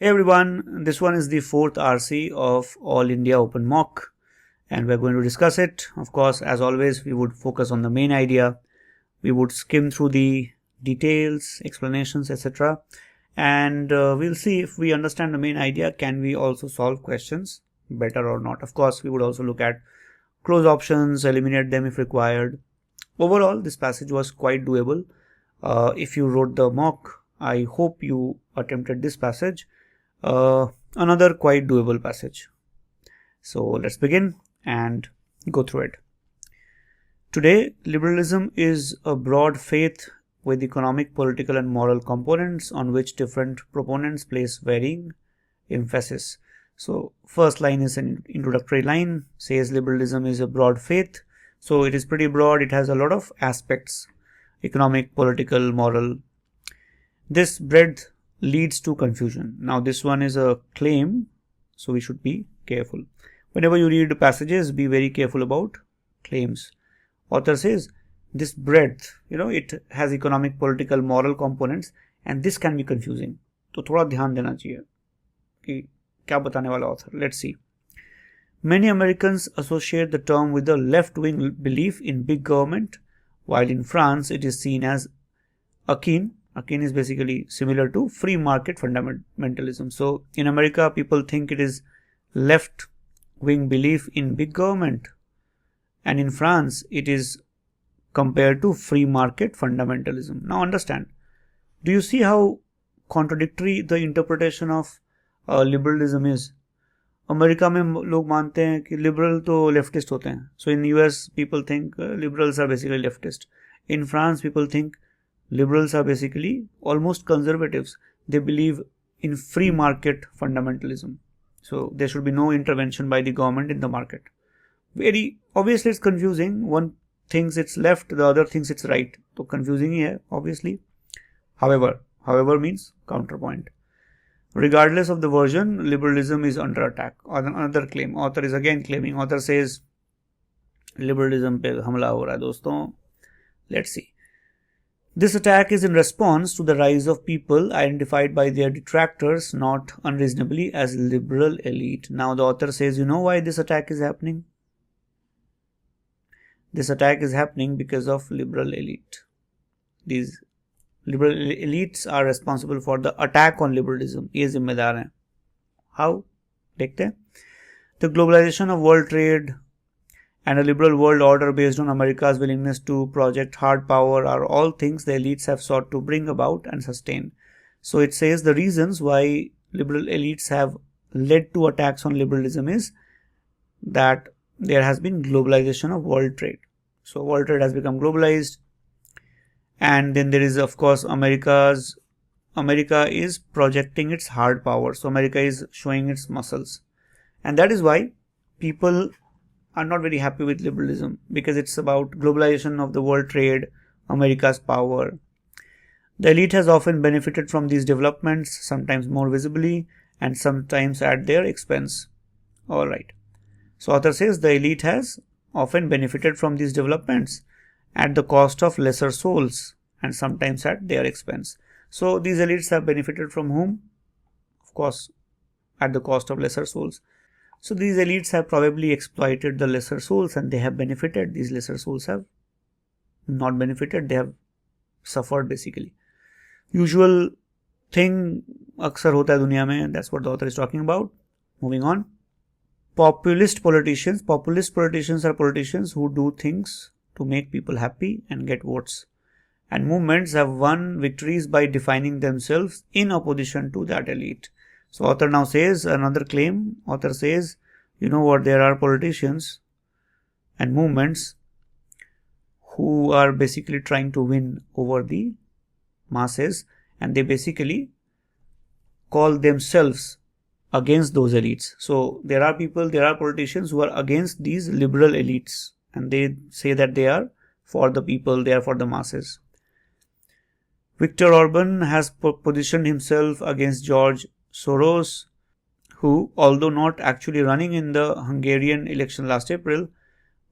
Hey everyone, this one is the fourth RC of All India Open Mock and we're going to discuss it. Of course, as always, we would focus on the main idea. We would skim through the details, explanations, etc. And we'll see if we understand the main idea, can we also solve questions better or not. Of course, we would also look at close options, eliminate them if required. Overall, this passage was quite doable. If you wrote the mock, I hope you attempted this passage. Another quite doable passage. So let's begin and go through it. Today, liberalism is a broad faith with economic, political and moral components on which different proponents place varying emphasis. So first line is an introductory line, says liberalism is a broad faith. So it is pretty broad, it has a lot of aspects, economic, political, moral. This breadth leads to confusion. Now this one is a claim, so we should be careful. Whenever you read passages, be very careful about claims. Author says this breadth, it has economic, political, moral components and this can be confusing. तो थोड़ा ध्यान देना चाहिए कि क्या बताने वाला author. Let's see. Many Americans associate the term with the left-wing belief in big government, while in France it is seen as akin is basically similar to free market fundamentalism. So in America, people think it is left-wing belief in big government, and in France, it is compared to free market fundamentalism. Now understand, do you see how contradictory the interpretation of liberalism is? America में लोग मानते हैं कि liberal तो leftist होते हैं. So in US, people think liberals are basically leftist. In France, people think liberals are basically almost conservatives. They believe in free market fundamentalism. So there should be no intervention by the government in the market. Very obviously it's confusing. One thinks it's left, the other thinks it's right. So confusing here, obviously. However means counterpoint. Regardless of the version, liberalism is under attack. Another claim. Author is again claiming. Author says liberalism pe hamla ho raha hai doston. Let's see. This attack is in response to the rise of people identified by their detractors not unreasonably as liberal elite. Now the author says, you know why this attack is happening? This attack is happening because of liberal elite. These liberal elites are responsible for the attack on liberalism. ये जिम्मेदार हैं. How? देखते हैं. The globalization of world trade and a liberal world order based on America's willingness to project hard power are all things the elites have sought to bring about and sustain. So it says the reasons why liberal elites have led to attacks on liberalism is that there has been globalization of world trade. So world trade has become globalized, and then there is of course America is projecting its hard power. So America is showing its muscles, and that is why people are not very happy with liberalism, because it's about globalization of the world trade, America's power. The elite has often benefited from these developments, sometimes more visibly and sometimes at their expense. Alright. So author says the elite has often benefited from these developments at the cost of lesser souls and sometimes at their expense. So these elites have benefited from whom? Of course, at the cost of lesser souls. So these elites have probably exploited the lesser souls and they have benefited. These lesser souls have not benefited, they have suffered basically. Usual thing अक्सर होता है दुनिया में, that's what the author is talking about. Moving on. Populist politicians are politicians who do things to make people happy and get votes. And movements have won victories by defining themselves in opposition to that elite. So author now says another claim. Author says, you know what, there are politicians and movements who are basically trying to win over the masses, and they basically call themselves against those elites. So there are politicians who are against these liberal elites, and they say that they are for the people, they are for the masses. Viktor Orban has positioned himself against George Soros, who, although not actually running in the Hungarian election last April,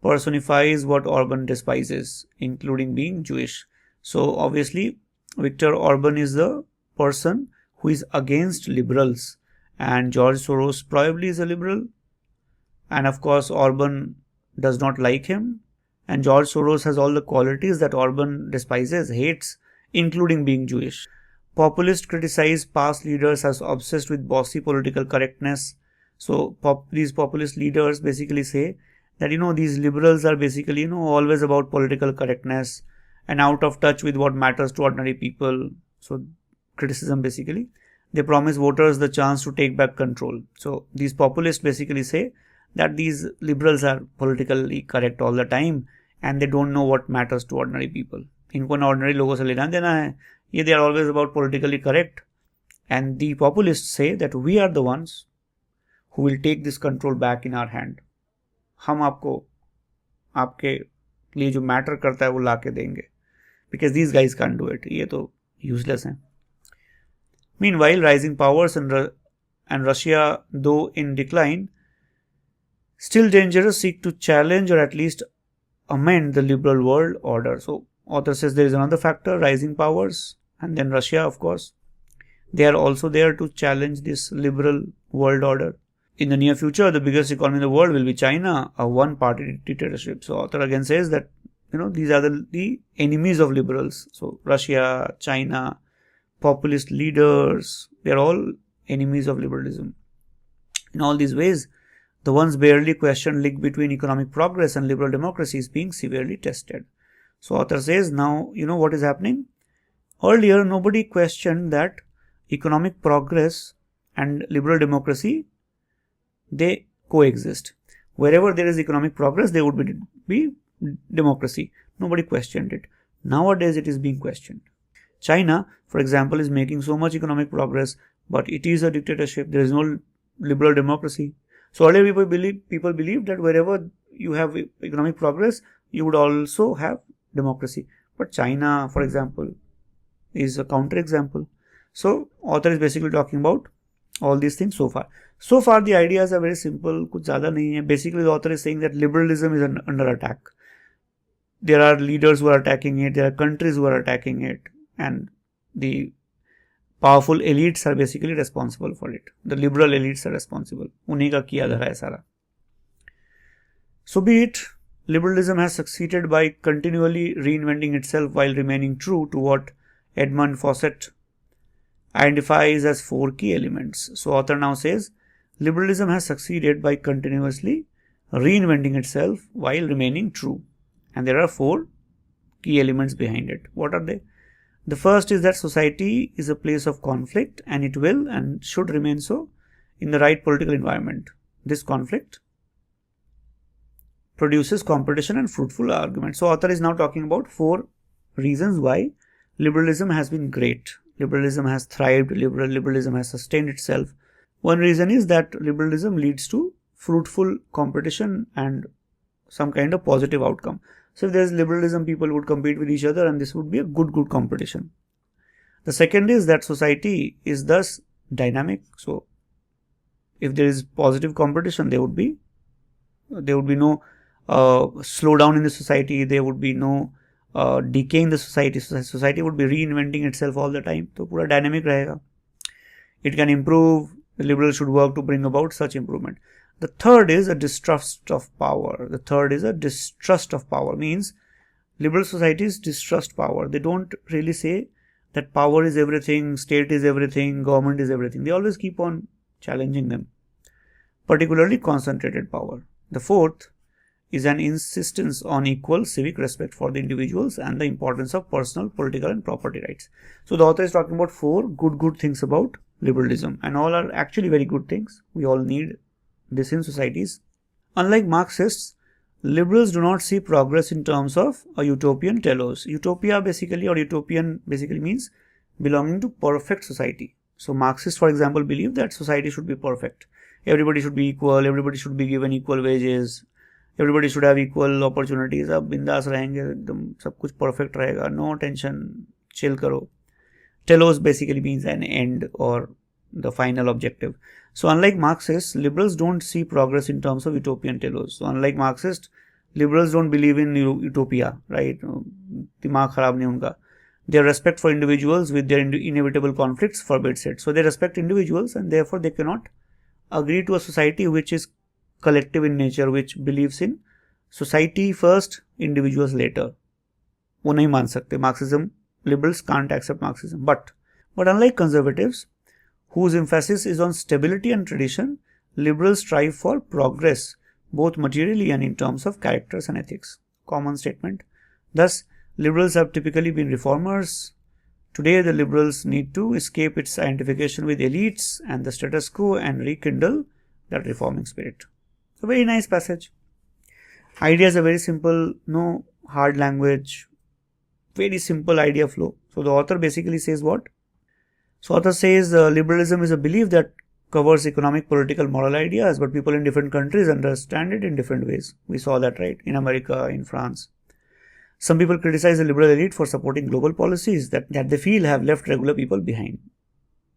personifies what Orban despises, including being Jewish. So obviously Viktor Orban is the person who is against liberals, and George Soros probably is a liberal, and of course Orban does not like him, and George Soros has all the qualities that Orban despises, hates, including being Jewish. Populists criticize past leaders as obsessed with bossy political correctness. So these populist leaders basically say that these liberals are basically always about political correctness and out of touch with what matters to ordinary people. So criticism basically, they promise voters the chance to take back control. So these populists basically say that these liberals are politically correct all the time and they don't know what matters to ordinary people. इनको ना ordinary लोगों से लेना देना है, ये they are always about politically correct. And the populists say that we are the ones who will take this control back in our hand. हम आपको आपके लिए जो मैटर करता है वो ला के देंगे, because these guys can't do it. ये तो useless हैं. Meanwhile, rising powers and Russia, though in decline, still dangerous, seek to challenge or at least amend the liberal world order. So author says there is another factor, rising powers, and then Russia, of course. They are also there to challenge this liberal world order. In the near future, the biggest economy in the world will be China, a one-party dictatorship. So author again says that these are the enemies of liberals. So Russia, China, populist leaders, they are all enemies of liberalism. In all these ways, the once barely questioned link between economic progress and liberal democracy is being severely tested. So author says now, what is happening? Earlier, nobody questioned that economic progress and liberal democracy, they coexist. Wherever there is economic progress, there would be democracy. Nobody questioned it. Nowadays, it is being questioned. China, for example, is making so much economic progress, but it is a dictatorship. There is no liberal democracy. So earlier people believe that wherever you have economic progress, you would also have democracy. But China, for example, is a counterexample. So author is basically talking about all these things so far. So far the ideas are very simple. कुछ ज़्यादा नहीं है. Basically the author is saying that liberalism is under attack. There are leaders who are attacking it. There are countries who are attacking it. And the powerful elites are basically responsible for it. The liberal elites are responsible. उन्हीं का किया धरा है सारा. So be it. Liberalism has succeeded by continually reinventing itself while remaining true to what Edmund Fawcett identifies as 4 key elements. So author now says, liberalism has succeeded by continuously reinventing itself while remaining true. And there are 4 key elements behind it. What are they? The first is that society is a place of conflict and it will and should remain so in the right political environment. This conflict produces competition and fruitful argument. So author is now talking about 4 reasons why liberalism has been great. Liberalism has thrived, liberalism has sustained itself. One reason is that liberalism leads to fruitful competition and some kind of positive outcome. So if there is liberalism, people would compete with each other and this would be a good competition. The second is that society is thus dynamic. So if there is positive competition, there would be no slowdown in the society, there would be no decay in the society. Society would be reinventing itself all the time. So pura dynamic rahega. It can improve. The liberals should work to bring about such improvement. The third is a distrust of power. Means liberal societies distrust power. They don't really say that power is everything, state is everything, government is everything. They always keep on challenging them, particularly concentrated power. The fourth is an insistence on equal civic respect for the individuals and the importance of personal, political and property rights. So the author is talking about 4 good things about liberalism, and all are actually very good things. We all need this in societies. Unlike Marxists, liberals do not see progress in terms of a utopian telos. Utopia basically, or utopian basically means belonging to perfect society. So Marxists, for example, believe that society should be perfect. Everybody should be equal, everybody should be given equal wages, everybody should have equal opportunities. अब बिंदास रहेंगे, एकदम सब कुछ perfect रहेगा, no tension, chill करो. Telos basically means an end or the final objective. So unlike Marxists, liberals don't see progress in terms of utopian telos. So unlike Marxists, liberals don't believe in utopia, right? दिमाग खराब नहीं उनका. Their respect for individuals with their inevitable conflicts forbids it. So they respect individuals and therefore they cannot agree to a society which is collective in nature, which believes in society first, individuals later. वो नहीं मान सकते. Marxism, liberals can't accept Marxism. But unlike conservatives, whose emphasis is on stability and tradition, liberals strive for progress, both materially and in terms of characters and ethics. Common statement. Thus, liberals have typically been reformers. Today, the liberals need to escape its identification with elites and the status quo and rekindle that reforming spirit. A very nice passage. Ideas are very simple, no hard language, very simple idea flow. So the author basically says what? So author says liberalism is a belief that covers economic, political, moral ideas, but people in different countries understand it in different ways. We saw that, right? In America, in France. Some people criticize the liberal elite for supporting global policies that they feel have left regular people behind.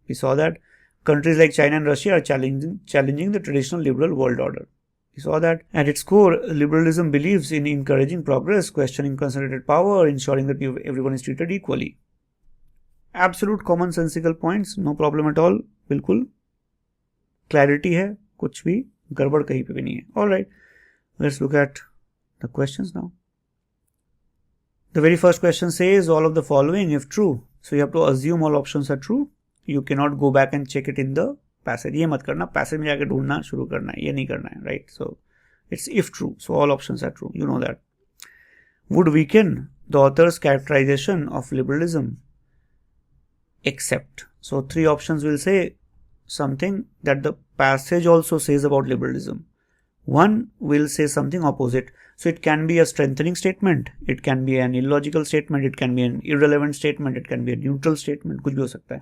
We saw that countries like China and Russia are challenging the traditional liberal world order. We saw that at its core, liberalism believes in encouraging progress, questioning concentrated power, ensuring that everyone is treated equally. Absolute commonsensical points, no problem at all, बिल्कुल clarity है, कुछ भी गड़बड़ कहीं पे भी नहीं है. Alright, let's look at the questions now. The very first question says all of the following if true. So you have to assume all options are true. You cannot go back and check it in the passage. ये मत करना, passage में जाके ढूंढना शुरू करना है, ये नहीं करना है, right? So it's if true. So all options are true. You know that. Would weaken the author's characterization of liberalism. Except. So three options will say something that the passage also says about liberalism. One will say something opposite. So it can be a strengthening statement, it can be an illogical statement, it can be an irrelevant statement, it can be a neutral statement, कुछ भी हो सकता है.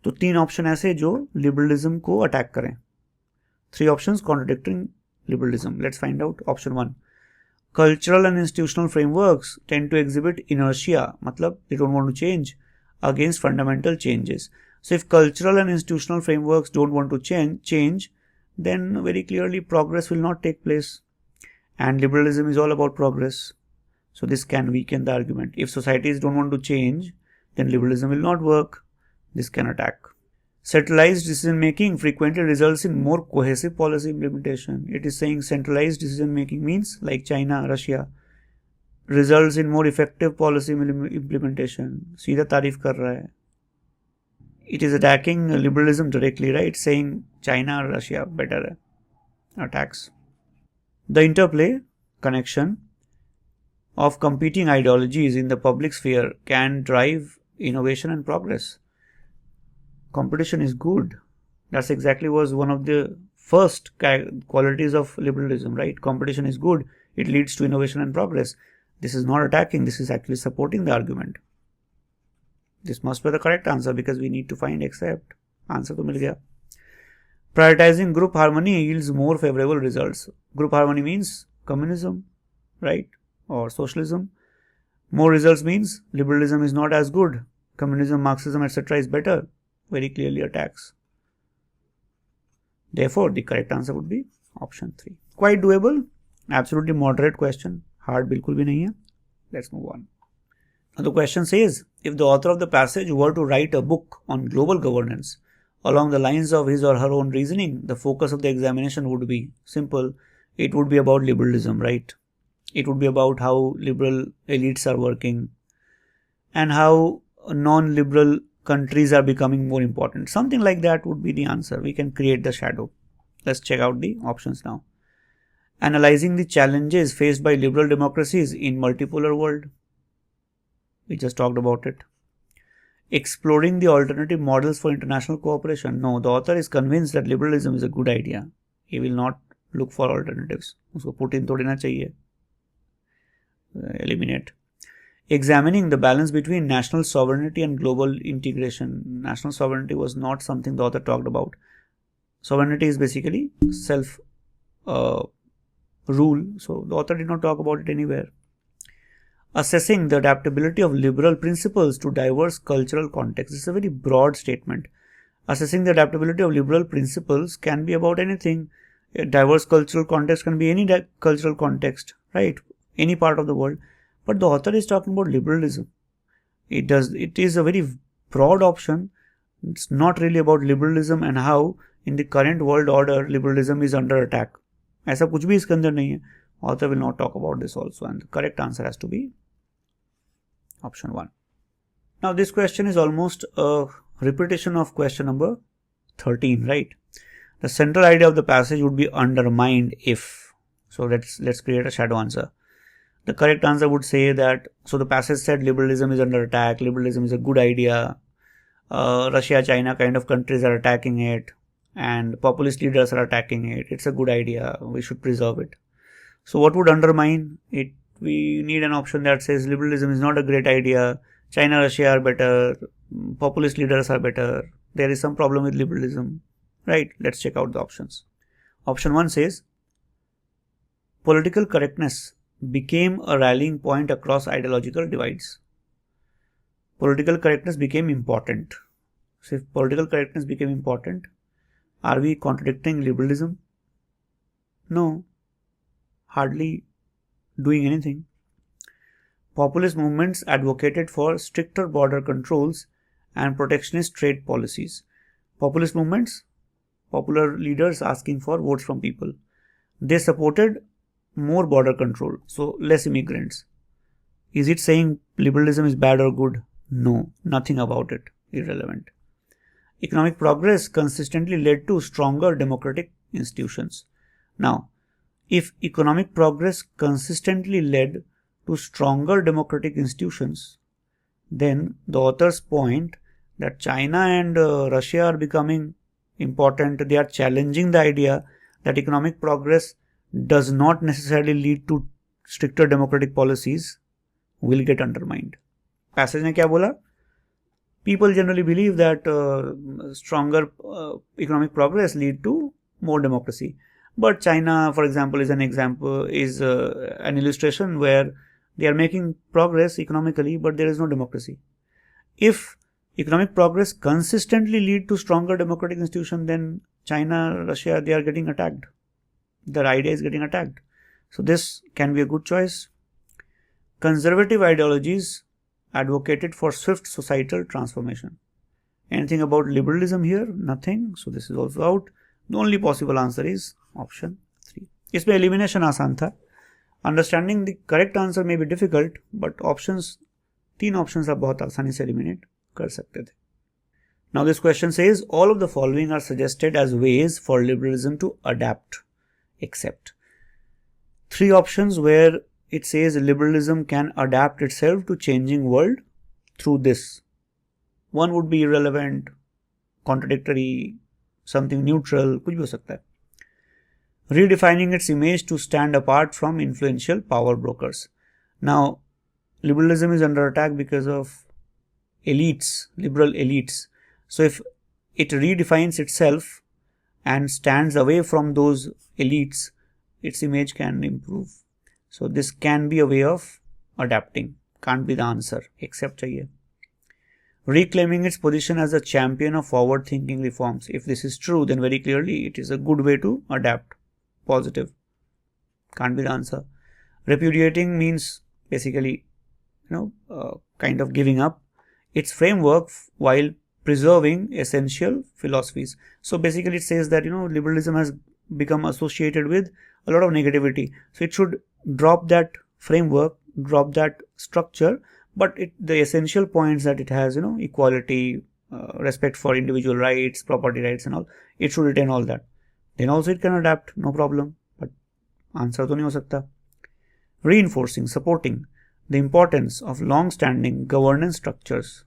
तो तीन option ऐसे जो liberalism को अटैक करें. Three options contradicting liberalism. Let's find out. Option 1. Cultural and institutional frameworks tend to exhibit inertia, मतलब they don't want to change, against fundamental changes. So if cultural and institutional frameworks don't want to change, then very clearly progress will not take place. And liberalism is all about progress. So this can weaken the argument. If societies don't want to change, then liberalism will not work. This can attack. Centralized decision making frequently results in more cohesive policy implementation. It is saying centralized decision making means, like China, Russia, results in more effective policy implementation. सीधा तारीफ कर रहा है. It is attacking liberalism directly, right? Saying China or Russia better है. Attacks. The interplay, connection of competing ideologies in the public sphere can drive innovation and progress. Competition is good. That's exactly was one of the first qualities of liberalism, right? Competition is good. It leads to innovation and progress. This is not attacking. This is actually supporting the argument. This must be the correct answer because we need to find except. Answer to मिल गया. Prioritizing group harmony yields more favorable results. Group harmony means communism, right? Or socialism. More results means liberalism is not as good. Communism, Marxism, etc. is better. Very clearly attacks. Therefore, the correct answer would be option 3. Quite doable. Absolutely moderate question. Hard बिल्कुल भी नहीं है. Let's move on. Now the question says, if the author of the passage were to write a book on global governance, along the lines of his or her own reasoning, the focus of the examination would be simple. It would be about liberalism, right? It would be about how liberal elites are working and how non-liberal countries are becoming more important. Something like that would be the answer. We can create the shadow. Let's check out the options now. Analyzing the challenges faced by liberal democracies in multipolar world. We just talked about it. Exploring the alternative models for international cooperation. No, the author is convinced that liberalism is a good idea. He will not look for alternatives. उसको Putin थोड़ी ना चाहिए. Eliminate. Examining the balance between national sovereignty and global integration. National sovereignty was not something the author talked about. Sovereignty is basically self rule. So the author did not talk about it anywhere. Assessing the adaptability of liberal principles to diverse cultural contexts. This is a very broad statement. Assessing the adaptability of liberal principles can be about anything. A diverse cultural context can be any cultural context, right? Any part of the world. But the author is talking about liberalism. It is a very broad option. It's not really about liberalism and how in the current world order liberalism is under attack. ऐसा कुछ भी इसके अंदर नहीं है. Author will not talk about this also, and the correct answer has to be option 1. Now this question is almost a repetition of question number 13, right? The central idea of the passage would be undermined if. So let's create a shadow answer. The correct answer would say that, so the passage said liberalism is under attack, liberalism is a good idea, Russia, China kind of countries are attacking it, and populist leaders are attacking it. It's a good idea, we should preserve it. So what would undermine it? We need an option that says liberalism is not a great idea, China, Russia are better, populist leaders are better, there is some problem with liberalism, right? Let's check out the options. Option 1 says, political correctness became a rallying point across ideological divides. Political correctness became important. So if political correctness became important, are we contradicting liberalism? No, hardly doing anything. Populist movements advocated for stricter border controls and protectionist trade policies. Populist movements, popular leaders asking for votes from people. They supported more border control, so less immigrants. Is it saying liberalism is bad or good? No, nothing about it. Irrelevant. Economic progress consistently led to stronger democratic institutions. Now, if economic progress consistently led to stronger democratic institutions, then the author's point that China and Russia are becoming important, they are challenging the idea that economic progress does not necessarily lead to stricter democratic policies, will get undermined. Passage ने क्या बोला? People generally believe that stronger economic progress lead to more democracy. But China, for example, is an illustration where they are making progress economically, but there is no democracy. If economic progress consistently lead to stronger democratic institutions, then China, Russia, they are getting attacked. Their idea is getting attacked. So this can be a good choice. Conservative ideologies advocated for swift societal transformation. Anything about liberalism here? Nothing. So this is also out. The only possible answer is option 3. इसमें elimination आसान था. Understanding the correct answer may be difficult, but options, 3 options आप बहुत आसानी से eliminate कर सकते थे. Now this question says, all of the following are suggested as ways for liberalism to adapt, except 3 options where it says liberalism can adapt itself to changing world through this. One would be irrelevant, contradictory, something neutral, कुछ भी हो सकता है. Redefining its image to stand apart from influential power brokers. Now, liberalism is under attack because of elites, liberal elites. So if it redefines itself and stands away from those elites, its image can improve. So this can be a way of adapting. Can't be the answer, except चाहिए. Reclaiming its position as a champion of forward-thinking reforms. If this is true, then very clearly it is a good way to adapt. Positive. Can't be the answer. Repudiating means basically, kind of giving up its framework while preserving essential philosophies. So basically it says that, liberalism has become associated with a lot of negativity. So it should drop that framework, drop that structure, but the essential points that it has, equality, respect for individual rights, property rights and all, it should retain all that. Then also it can adapt, no problem. But answer to nahi ho sakta. Reinforcing, supporting the importance of long-standing governance structures.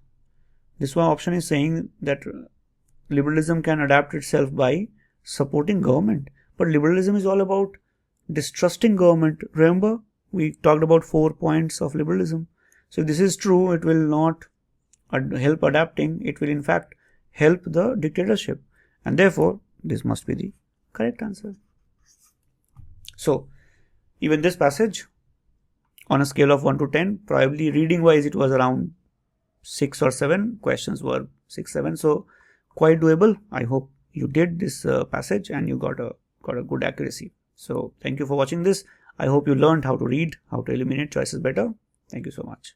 This one option is saying that liberalism can adapt itself by supporting government. But liberalism is all about distrusting government. Remember, we talked about 4 points of liberalism. So if this is true, it will not help adapting. It will in fact help the dictatorship. And therefore, this must be the correct answer. So, even this passage, on a scale of 1 to 10, probably reading wise it was around 6 or 7. Questions were 6, 7. So, quite doable. I hope you did this passage and you got a good accuracy. So, thank you for watching this. I hope you learned how to read, how to eliminate choices better. Thank you so much.